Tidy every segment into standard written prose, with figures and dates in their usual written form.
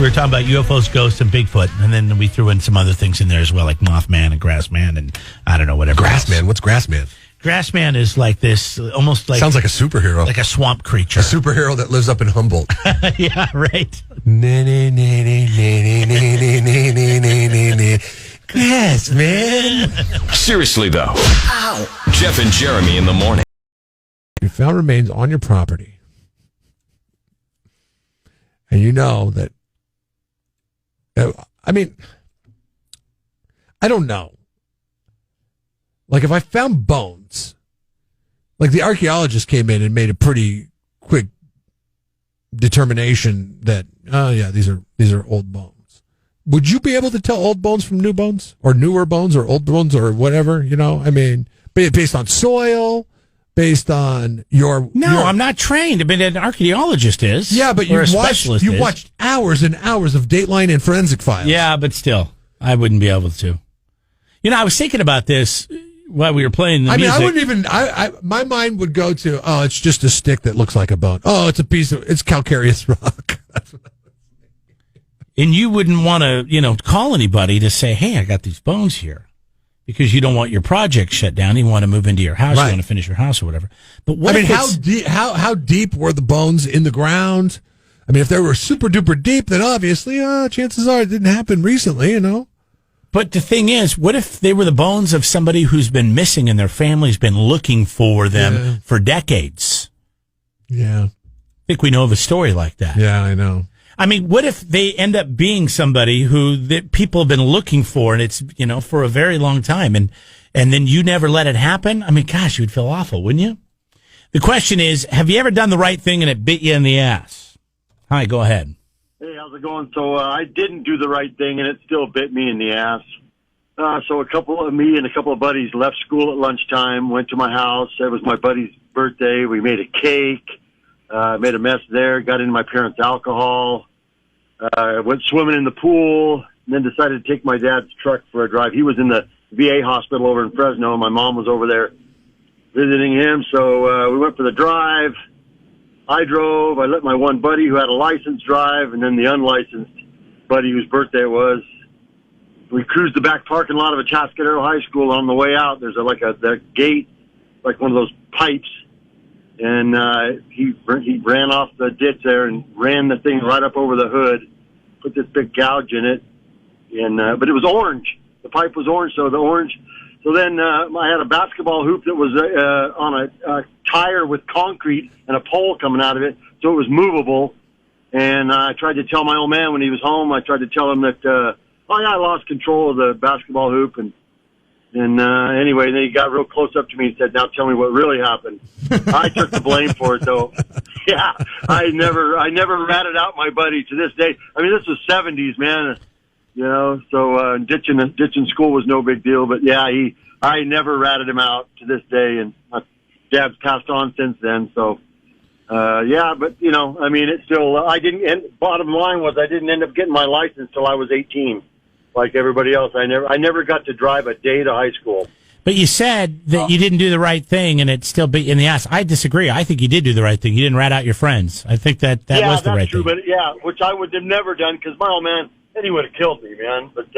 We were talking about UFOs, ghosts, and Bigfoot, and then we threw in some other things in there as well, like Mothman and Grassman, and I don't know, whatever. Grassman? What's Grassman? Grassman is like this, almost like... Sounds like a superhero. Like a swamp creature. A superhero that lives up in Humboldt. Yeah, right. Grassman. Seriously, though. Ow. Jeff and Jeremy in the morning. You found remains on your property, and you know that... I mean, I don't know. Like, if I found bones, like the archaeologist came in and made a pretty quick determination that, oh yeah, these are old bones. Would you be able to tell old bones from new bones, or newer bones, or old bones, or whatever? You know, I mean, based on soil, based on your... No, I'm not trained. But an archaeologist is. Yeah, but you watched hours and hours of Dateline and Forensic Files. Yeah, but still, I wouldn't be able to. You know, I was thinking about this while we were playing the music. I wouldn't even... my mind would go to, oh, it's just a stick that looks like a bone. Oh, it's calcareous rock. And you wouldn't want to, call anybody to say, hey, I got these bones here. Because you don't want your project shut down. You want to move into your house. Right. You want to finish your house or whatever. But what how deep were the bones in the ground? I mean, if they were super duper deep, then obviously, chances are it didn't happen recently, But the thing is, what if they were the bones of somebody who's been missing and their family's been looking for them for decades? Yeah. I think we know of a story like that. Yeah, I know. I mean, what if they end up being somebody who that people have been looking for, and it's, for a very long time, and then you never let it happen? I mean, gosh, you'd feel awful, wouldn't you? The question is, have you ever done the right thing and it bit you in the ass? Hi, go ahead. Hey, how's it going? So I didn't do the right thing, and it still bit me in the ass. So me and a couple of buddies left school at lunchtime, went to my house. It was my buddy's birthday. We made a cake. Made a mess there, got into my parents' alcohol, went swimming in the pool, and then decided to take my dad's truck for a drive. He was in the VA hospital over in Fresno, and my mom was over there visiting him. So we went for the drive. I drove. I let my one buddy who had a license drive, and then the unlicensed buddy whose birthday it was. We cruised the back parking lot of Atascadero High School. On the way out, there's the gate, like one of those pipes. And he ran off the ditch there and ran the thing right up over the hood, put this big gouge in it, and but it was orange. The pipe was orange, so then I had a basketball hoop that was on a tire with concrete and a pole coming out of it, so it was movable. And I tried to tell my old man when he was home. I tried to tell him that I lost control of the basketball hoop, and anyway, then he got real close up to me and said, now tell me what really happened. I took the blame for it, though. Yeah, I never ratted out my buddy to this day. I mean, this was 70s, man, so ditching school was no big deal. But, yeah, I never ratted him out to this day, and my dad's passed on since then. So, but, I mean, it's still bottom line was I didn't end up getting my license till I was 18. Like everybody else, I never got to drive a day to high school. But you said that you didn't do the right thing, and it still bit you in the ass. I disagree. I think you did do the right thing. You didn't rat out your friends. I think that was the right thing. But which I would have never done because my old man, then he would have killed me, man. But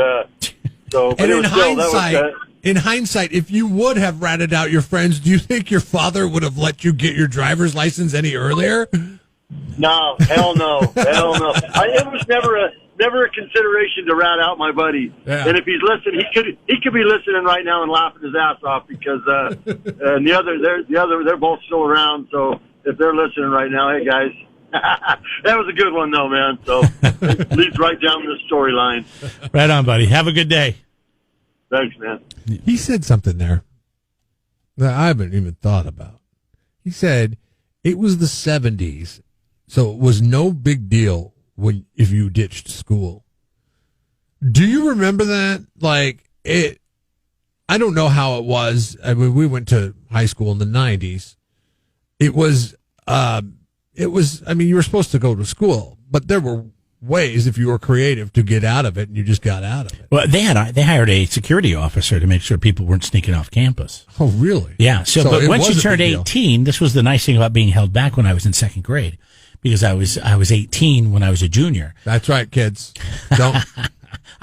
in hindsight, if you would have ratted out your friends, do you think your father would have let you get your driver's license any earlier? No, hell no, hell no. It was never a consideration to rat out my buddy. Yeah. And if he's listening, he could be listening right now and laughing his ass off because and they're both still around. So if they're listening right now, hey guys, that was a good one though, man. So it leads right down the storyline. Right on, buddy. Have a good day. Thanks, man. He said something there that I haven't even thought about. He said it was the 70s, so it was no big deal if you ditched school. Do you remember that? I don't know how it was. I mean, we went to high school in the 90s. It was, I mean, you were supposed to go to school, but there were ways if you were creative to get out of it, and you just got out of it. Well, they hired a security officer to make sure people weren't sneaking off campus. Oh, really? Yeah. But once you turned 18, this was the nice thing about being held back when I was in second grade. because I was 18 when I was a junior. That's right, kids. Don't.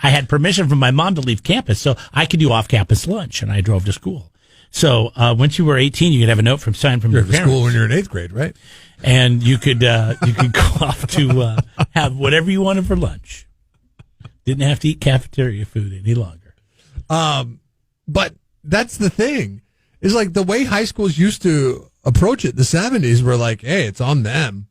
I had permission from my mom to leave campus, so I could do off-campus lunch, and I drove to school. So once you were 18, you could have a note sign from your parents. School when you're in 8th grade, right? And you could go off to have whatever you wanted for lunch. Didn't have to eat cafeteria food any longer. But that's the thing. Is like the way high schools used to approach it. The 70s were like, hey, it's on them.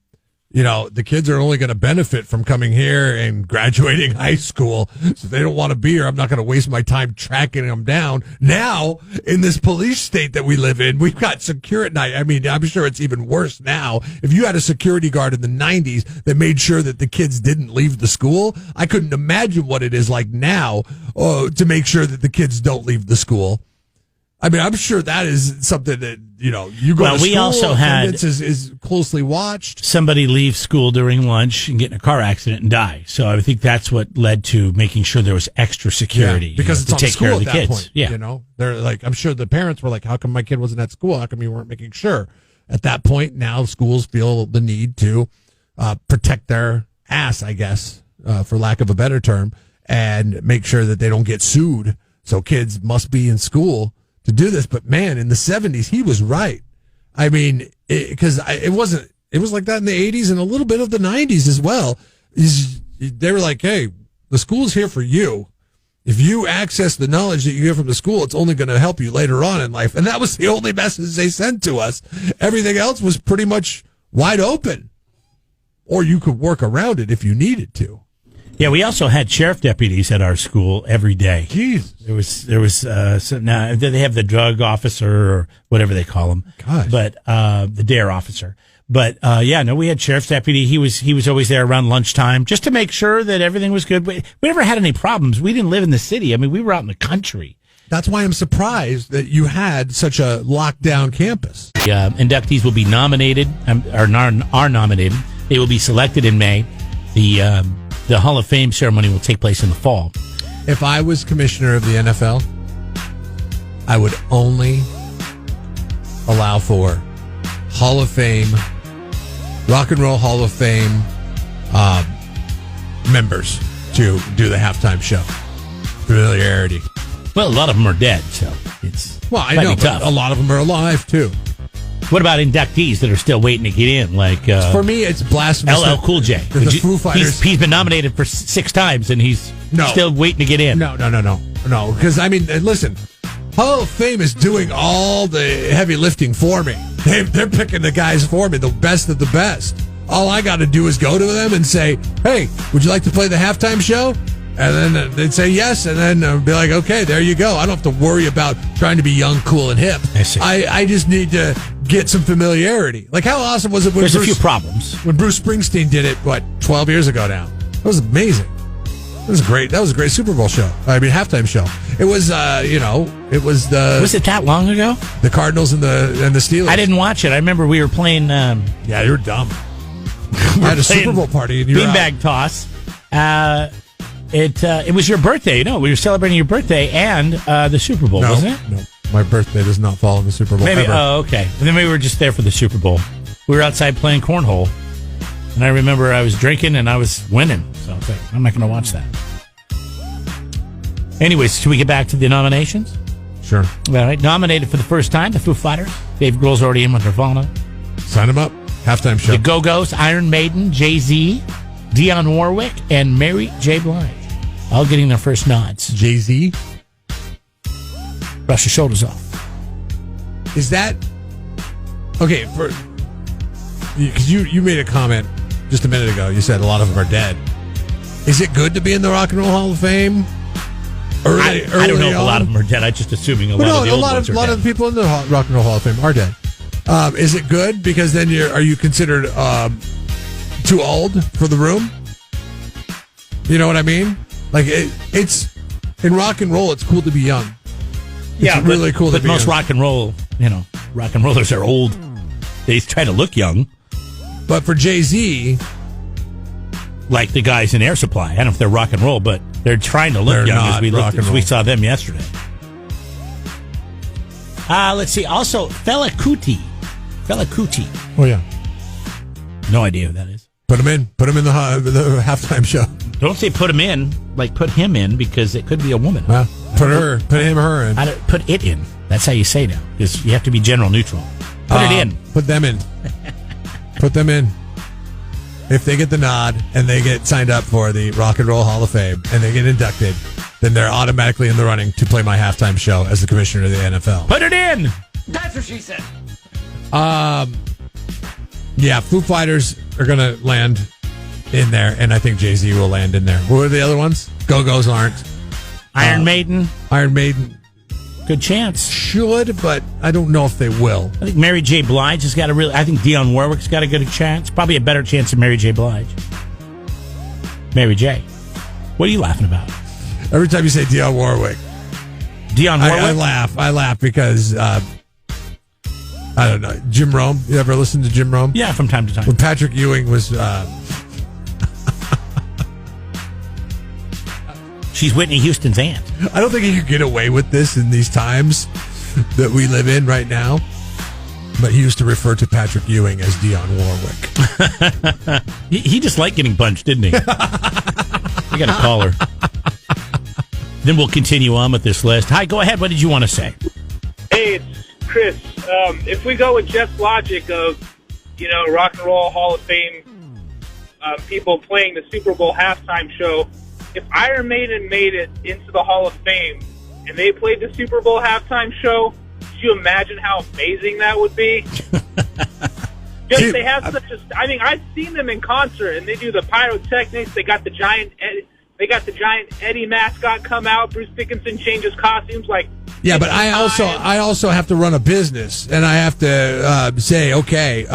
You know, the kids are only going to benefit from coming here and graduating high school. So if they don't want to be here, I'm not going to waste my time tracking them down. Now, in this police state that we live in, we've got security. I mean, I'm sure it's even worse now. If you had a security guard in the 90s that made sure that the kids didn't leave the school, I couldn't imagine what it is like now to make sure that the kids don't leave the school. I mean, I'm sure that is something that, you know, you go to school, we also had is closely watched. Somebody leave school during lunch and get in a car accident and die. So I think that's what led to making sure there was extra security. Because it's to on take school care of the at that kids. point. Yeah. You know, they're like, I'm sure the parents were like, how come my kid wasn't at school? How come you weren't making sure? At that point, now schools feel the need to protect their ass, I guess, for lack of a better term, and make sure that they don't get sued. So kids must be in school to do this. But man, in the 70s, he was right. I mean, because it was like that in the 80s and a little bit of the 90s as well. They were like, hey, the school's here for you. If you access the knowledge that you get from the school, it's only going to help you later on in life. And that was the only message they sent to us. Everything else was pretty much wide open. Or you could work around it if you needed to. Yeah, we also had sheriff deputies at our school every day. Jeez. There was now they have the drug officer or whatever they call him. Gosh. But the DARE officer. But we had sheriff's deputy. He was always there around lunchtime just to make sure that everything was good. We never had any problems. We didn't live in the city. I mean, we were out in the country. That's why I'm surprised that you had such a lockdown campus. Inductees will be nominated, are nominated. They will be selected in May. The Hall of Fame ceremony will take place in the fall. If I was commissioner of the NFL, I would only allow for Hall of Fame, Rock and Roll Hall of Fame members to do the halftime show. Familiarity. Well, a lot of them are dead, so it's I know, but a lot of them are alive too. What about inductees that are still waiting to get in? Like for me, it's blasphemous. LL Cool J. The Foo Fighters. He's been nominated for 6 times, and he's still waiting to get in. No. Because I mean, listen, Hall of Fame is doing all the heavy lifting for me. They're picking the guys for me, the best of the best. All I got to do is go to them and say, "Hey, would you like to play the halftime show?" And then they'd say yes, and then be like, okay, there you go. I don't have to worry about trying to be young, cool, and hip. I see. I just need to get some familiarity. Like, how awesome was it when There's a few problems. When Bruce Springsteen did it, 12 years ago now? That was amazing. That was great. That was a great Super Bowl show. I mean, halftime show. It was, it was the... Was it that long ago? The Cardinals and the Steelers. I didn't watch it. I remember we were playing... yeah, you were dumb. I had a Super Bowl party and you were beanbag toss. It was your birthday, we were celebrating your birthday and the Super Bowl, wasn't it? No, my birthday does not fall in the Super Bowl. Maybe. Ever. Oh, okay. And then we were just there for the Super Bowl. We were outside playing cornhole, and I remember I was drinking and I was winning. So I was like, I'm not going to watch that. Anyways, should we get back to the nominations? Sure. All right. Nominated for the first time, the Foo Fighters. Dave Grohl's already in with Nirvana. Sign them up. Halftime show. The Go-Go's, Iron Maiden, Jay-Z, Dionne Warwick, and Mary J. Blige. All getting their first nods. Jay-Z? Brush your shoulders off. Is that... Okay, because you made a comment just a minute ago. You said a lot of them are dead. Is it good to be in the Rock and Roll Hall of Fame? I don't know if a lot of them are dead. I'm just assuming a lot of the old ones are dead. A lot of the people in the Rock and Roll Hall of Fame are dead. Is it good? Because then are you considered too old for the room? You know what I mean? Like it's in rock and roll, it's cool to be young. It's really cool to be young. But most rock and rollers are old. They try to look young. But for Jay-Z, like the guys in Air Supply, I don't know if they're rock and roll, but they're trying to look young as we saw them yesterday. Let's see. Also, Fela Kuti. Oh yeah. No idea who that is. Put him in the halftime show. Don't say put him in, like put him in, because it could be a woman. Put him, her in. Put it in. That's how you say now, because you have to be general neutral. Put it in. Put them in. Put them in. If they get the nod and they get signed up for the Rock and Roll Hall of Fame and they get inducted, then they're automatically in the running to play my halftime show as the commissioner of the NFL. Put it in. That's what she said. Yeah, Foo Fighters are going to land in there, and I think Jay-Z will land in there. What are the other ones? Go-Go's aren't. Iron Maiden. Iron Maiden. Good chance. Should, but I don't know if they will. I think Mary J. Blige has got a I think Dionne Warwick's got a good chance. Probably a better chance than Mary J. Blige. Mary J. What are you laughing about? Every time you say Dionne Warwick. Dionne Warwick? I laugh because, I don't know, Jim Rome. You ever listen to Jim Rome? Yeah, from time to time. When Patrick Ewing was... She's Whitney Houston's aunt. I don't think he could get away with this in these times that we live in right now. But he used to refer to Patrick Ewing as Dionne Warwick. he just liked getting punched, didn't he? You got to call her. Then we'll continue on with this list. Hi, go ahead. What did you want to say? Hey, it's Chris. If we go with Jeff's logic of, Rock and Roll Hall of Fame people playing the Super Bowl halftime show, if Iron Maiden made it into the Hall of Fame and they played the Super Bowl halftime show, could you imagine how amazing that would be? They have such a... I mean, I've seen them in concert, and they do the pyrotechnics. They got the giant Eddie mascot come out. Bruce Dickinson changes costumes like... Yeah, but I also have to run a business, and I have to say, okay,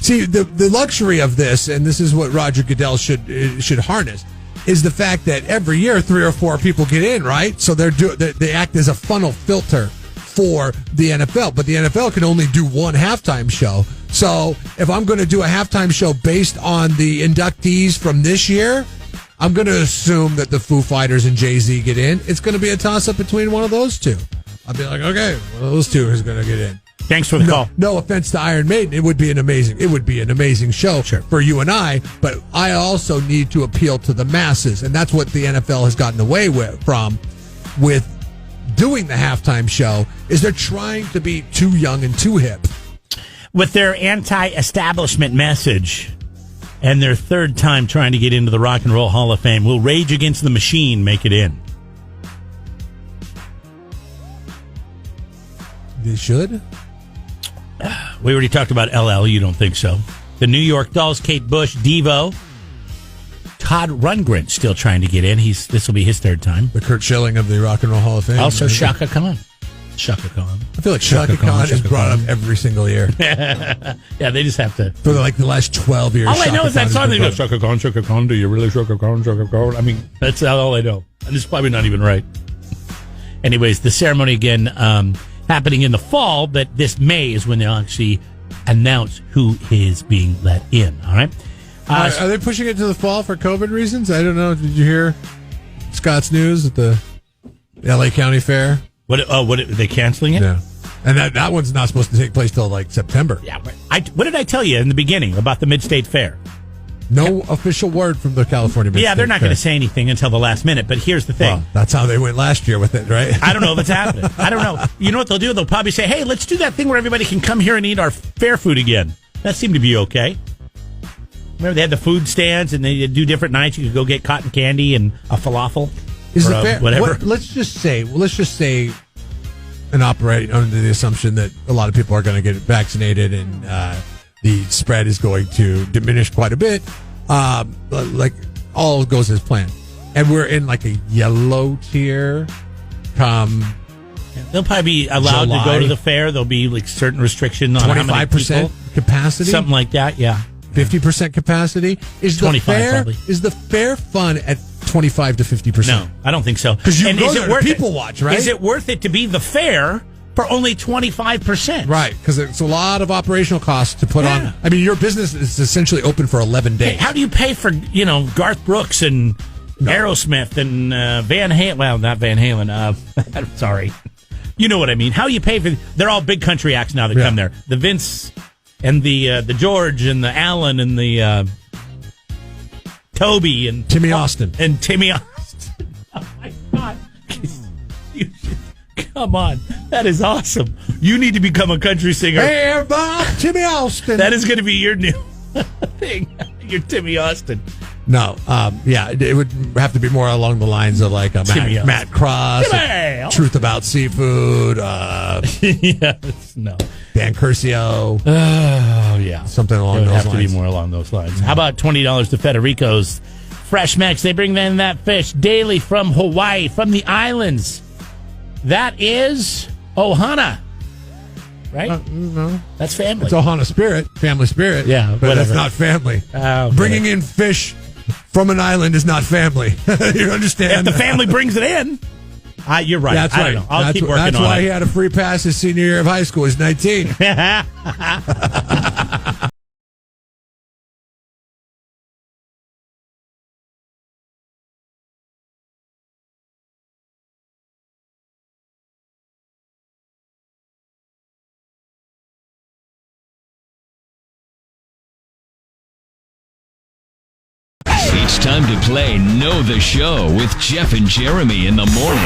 see, the luxury of this, and this is what Roger Goodell should harness, is the fact that every year 3 or 4 people get in, right? So they act as a funnel filter for the NFL, but the NFL can only do one halftime show. So if I'm going to do a halftime show based on the inductees from this year, I'm going to assume that the Foo Fighters and Jay-Z get in. It's going to be a toss-up between one of those two. I'll be like, okay, well, those two is going to get in. Thanks for the call. No offense to Iron Maiden, it would be an amazing show for you and I. But I also need to appeal to the masses, and that's what the NFL has gotten away with doing the halftime show. Is they're trying to be too young and too hip with their anti-establishment message, and their third time trying to get into the Rock and Roll Hall of Fame. Will Rage Against the Machine make it in? They should. We already talked about LL. You don't think so? The New York Dolls, Kate Bush, Devo, Todd Rundgren still trying to get in. This will be his third time. The Kurt Schilling of the Rock and Roll Hall of Fame. Also, Shaka Khan. Shaka Khan. I feel like Shaka Khan is brought up every single year. Yeah, they just have to. For the last 12 years. All I know is that song. They go, Shaka Khan, do you really Shaka Khan? I mean, that's all I know. And it's probably not even right. Anyways, the ceremony again happening in the fall, but this May is when they'll actually announce who is being let in. All right. Are they pushing it to the fall for COVID reasons? I don't know. Did you hear Scott's news at the LA County Fair? What are they canceling it? Yeah. And that one's not supposed to take place till September. Yeah. What did I tell you in the beginning about the Mid-State Fair? No official word from the California Mid-State Yeah, they're not going to say anything until the last minute. But here's the thing. Well, that's how they went last year with it, right? I don't know if it's happening. I don't know. You know what they'll do? They'll probably say, hey, let's do that thing where everybody can come here and eat our fair food again. That seemed to be okay. Remember, they had the food stands, and they do different nights. You could go get cotton candy and a falafel. Is the fair, whatever. Let's just say and operate under the assumption that a lot of people are going to get vaccinated and the spread is going to diminish quite a bit. Like all goes as planned, and we're in like a yellow tier. They'll probably be allowed to go to the fair. There'll be like certain restriction on 25% capacity, something like that. Yeah, 50% capacity. Is 25 the fair probably. Is the fair fun at 25 to 50%? No, I don't think so. Because you go there to people watch, right? Is it worth it to be the fair for only 25%? Right, because it's a lot of operational costs to put on. I mean, your business is essentially open for 11 days. Hey, how do you pay for Garth Brooks and Aerosmith and Van Halen? Well, not Van Halen. I'm sorry. You know what I mean. How do you pay for? They're all big country acts now that come there. The Vince and the George and the Allen and the Toby and Timmy Austin. And Timmy Austin. Oh, my God. You should, come on. That is awesome. You need to become a country singer. Hey, everybody, Timmy Austin. That is going to be your new thing. You're Timmy Austin. No, it would have to be more along the lines of like Matt Cross, Truth About Seafood, yes, no. Dan Curcio. Oh, yeah. Something along those lines. It would have to be more along those lines. How about $20 to Federico's Fresh Mex? They bring in that fish daily from Hawaii, from the islands. That is Ohana. Right? No. That's family. It's Ohana spirit, family spirit. Yeah, but that's not family. Okay. Bringing in fish from an island is not family. You understand? If the family brings it in, you're right. That's right. I don't know. I'll keep working on it. That's why he had a free pass his senior year of high school. He's 19. It's time to play Know the Show with Jeff and Jeremy in the morning.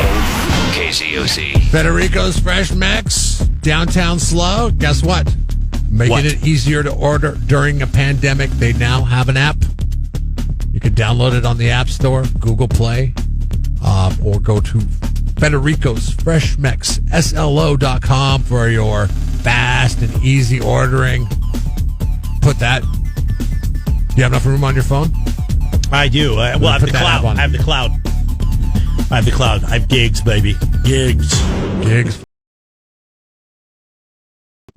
KCOC. Federico's Fresh Mex, downtown slow. Guess what? Making it easier to order during a pandemic. They now have an app. You can download it on the App Store, Google Play, or go to Federico's Fresh Mex, SLO.com for your fast and easy ordering. Put that. Do you have enough room on your phone? I do. I have the cloud. I have the cloud. I have gigs, baby. Gigs.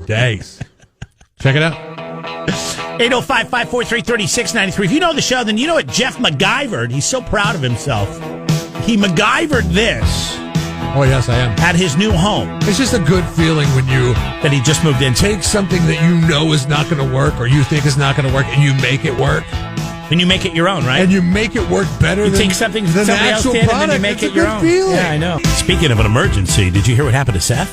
Days. Check it out. 805-543-3693. If you know the show, then you know what Jeff MacGyvered. He's so proud of himself. He MacGyvered this. Oh, yes, I am. At his new home. It's just a good feeling when you... That he just moved into. Take something that you know is not going to work or you think is not going to work and you make it work. And you make it your own, right? And you make it work better you than take something the somebody else did product. And then you make it's it your own. Feeling. Yeah, I know. Speaking of an emergency, did you hear what happened to Seth?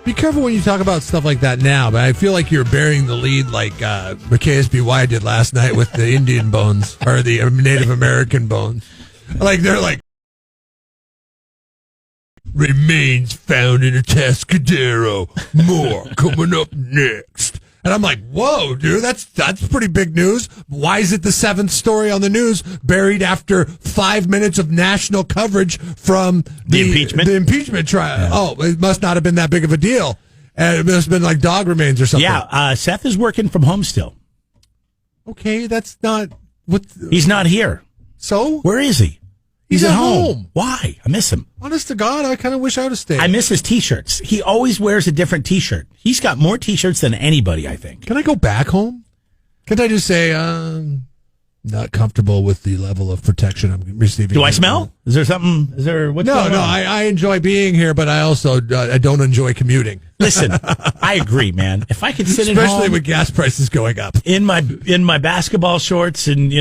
Be careful when you talk about stuff like that now, but I feel like you're burying the lead like KSBY did last night with the Indian bones or the Native American bones. Like they're like remains found in a Atascadero. More coming up next. And I'm like, whoa, dude, that's pretty big news. Why is it the 7th story on the news, buried after 5 minutes of national coverage from the impeachment trial? Yeah. Oh, it must not have been that big of a deal. And it must have been like dog remains or something. Yeah, Seth is working from home still. Okay, that's not what. He's not here. So? Where is he? He's at home. Why? I miss him. Honest to God, I kind of wish I would have stayed. I miss his T-shirts. He always wears a different T-shirt. He's got more T-shirts than anybody, I think. Can I go back home? Can't I just say, not comfortable with the level of protection I'm receiving? Do I smell? Is there something? Is there what's going on? No. I enjoy being here, but I also I don't enjoy commuting. Listen, I agree, man. If I could sit at home, especially with gas prices going up, in my basketball shorts and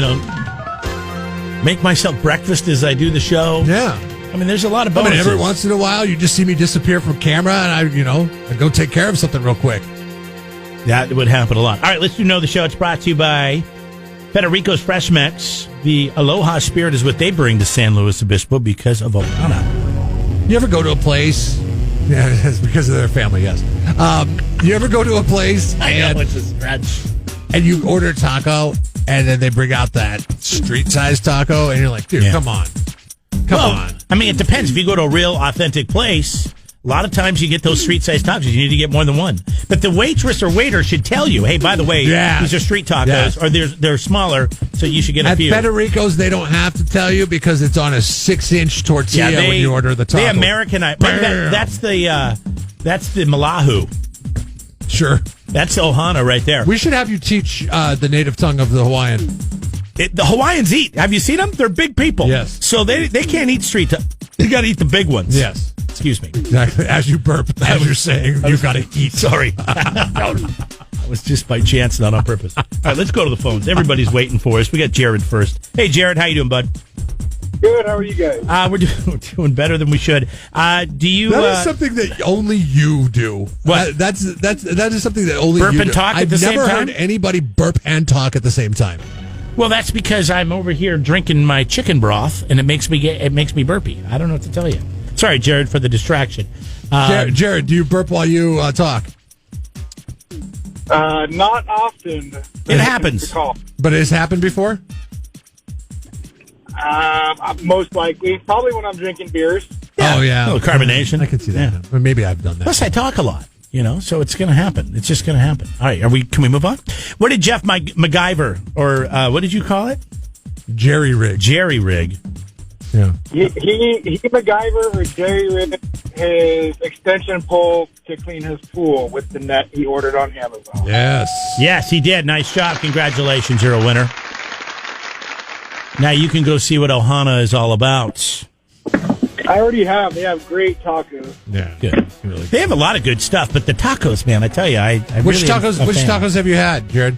make myself breakfast as I do the show. Yeah. I mean, there's a lot of bonuses. Every once in a while, you just see me disappear from camera, and I go take care of something real quick. That would happen a lot. All right, let's know the show. It's brought to you by Federico's Fresh Mex. The Aloha spirit is what they bring to San Luis Obispo because of Ohana. You ever go to a place? Yeah, it's because of their family, yes. You ever go to a place? I know, it's a stretch. And you order a taco, and then they bring out that street-sized taco, and you're like, dude, come on. Come on. I mean, it depends. If you go to a real, authentic place, a lot of times you get those street-sized tacos. You need to get more than one. But the waitress or waiter should tell you, hey, by the way, these are street tacos, or they're smaller, so you should get a few. At Federico's, they don't have to tell you because it's on a 6-inch tortilla when you order the taco. They Americanize. That's the Malahu. Sure. That's Ohana right there. We should have you teach the native tongue of the Hawaiian. The Hawaiians eat. Have you seen them? They're big people. Yes. So they can't eat street. You got to eat the big ones. Yes. Excuse me. Exactly. As you burp, as you're saying, you got to eat. Sorry. That was just by chance, not on purpose. All right, let's go to the phones. Everybody's waiting for us. We got Jared first. Hey, Jared, how you doing, bud? Good. How are you guys? We're doing better than we should. Do you? That is something that only you do. What? That is something that only burp you and do. talk at the same time. I've never heard anybody burp and talk at the same time. Well, that's because I'm over here drinking my chicken broth, and it makes me burpy. I don't know what to tell you. Sorry, Jared, for the distraction. Jared, do you burp while you talk? Not often. It happens. But it has happened before? Most likely. Probably when I'm drinking beers. Yeah. Oh, yeah. A little carbonation. I can see that. Yeah. Maybe I've done that. Plus, I talk a lot, so it's going to happen. It's just going to happen. All right, can we move on? What did Jeff MacGyver, or what did you call it? Jerry rig. Jerry rig. Yeah. He MacGyver or jerry rigged his extension pole to clean his pool with the net he ordered on Amazon. Yes. Yes, he did. Nice job. Congratulations. You're a winner. Now you can go see what Ohana is all about. I already have. They have great tacos. Yeah. Good. Really they have a lot of good stuff, but the tacos, man, I tell you, Which tacos have you had, Jared?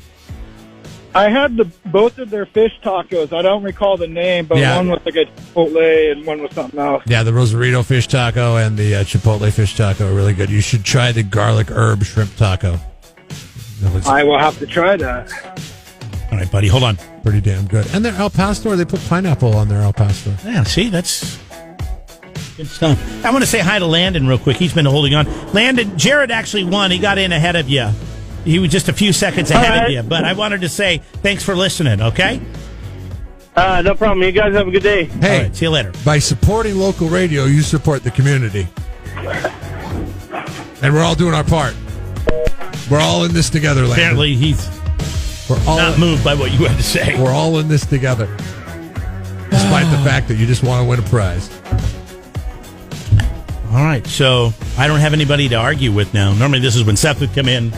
I had both of their fish tacos. I don't recall the name, but one was like a Chipotle and one was something else. Yeah, the Rosarito fish taco and the Chipotle fish taco are really good. You should try the garlic herb shrimp taco. I will have to try that. All right, buddy, hold on. Pretty damn good. And their El Pastor, they put pineapple on their El Pastor. Yeah, see, that's good stuff. I want to say hi to Landon real quick. He's been holding on. Landon, Jared actually won. He got in ahead of you. He was just a few seconds ahead of you. But I wanted to say thanks for listening, okay? No problem. You guys have a good day. Hey, all right, see you later. By supporting local radio, you support the community. And we're all doing our part. We're all in this together, Landon. Apparently, he's not moved by what you had to say. We're all in this together. Despite the fact that you just want to win a prize. All right, so I don't have anybody to argue with now. Normally, this is when Seth would come in.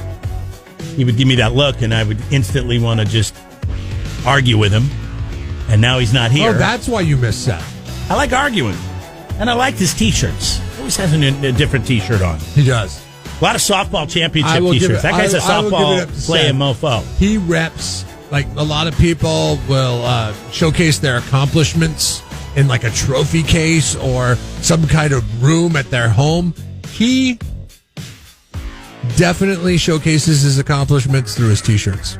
He would give me that look, and I would instantly want to just argue with him. And now he's not here. Oh, that's why you miss Seth. I like arguing. And I like his T-shirts. He always has a different T-shirt on. He does. A lot of softball championship T-shirts. That guy's a softball playing mofo. He reps, like a lot of people will showcase their accomplishments in like a trophy case or some kind of room at their home. He definitely showcases his accomplishments through his T-shirts.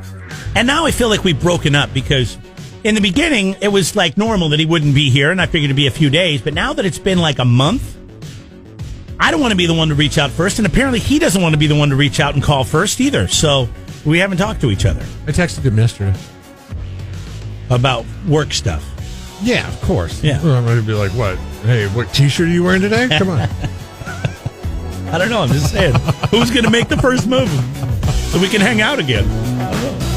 And now I feel like we've broken up because in the beginning it was like normal that he wouldn't be here, and I figured it'd be a few days. But now that it's been like a month, I don't want to be the one to reach out first, and apparently he doesn't want to be the one to reach out and call first either. So we haven't talked to each other. I texted him yesterday about work stuff. Yeah, of course. Yeah. Well, I'm going to be like, what? Hey, what T-shirt are you wearing today? Come on. I don't know. I'm just saying. Who's going to make the first move so we can hang out again? I don't know.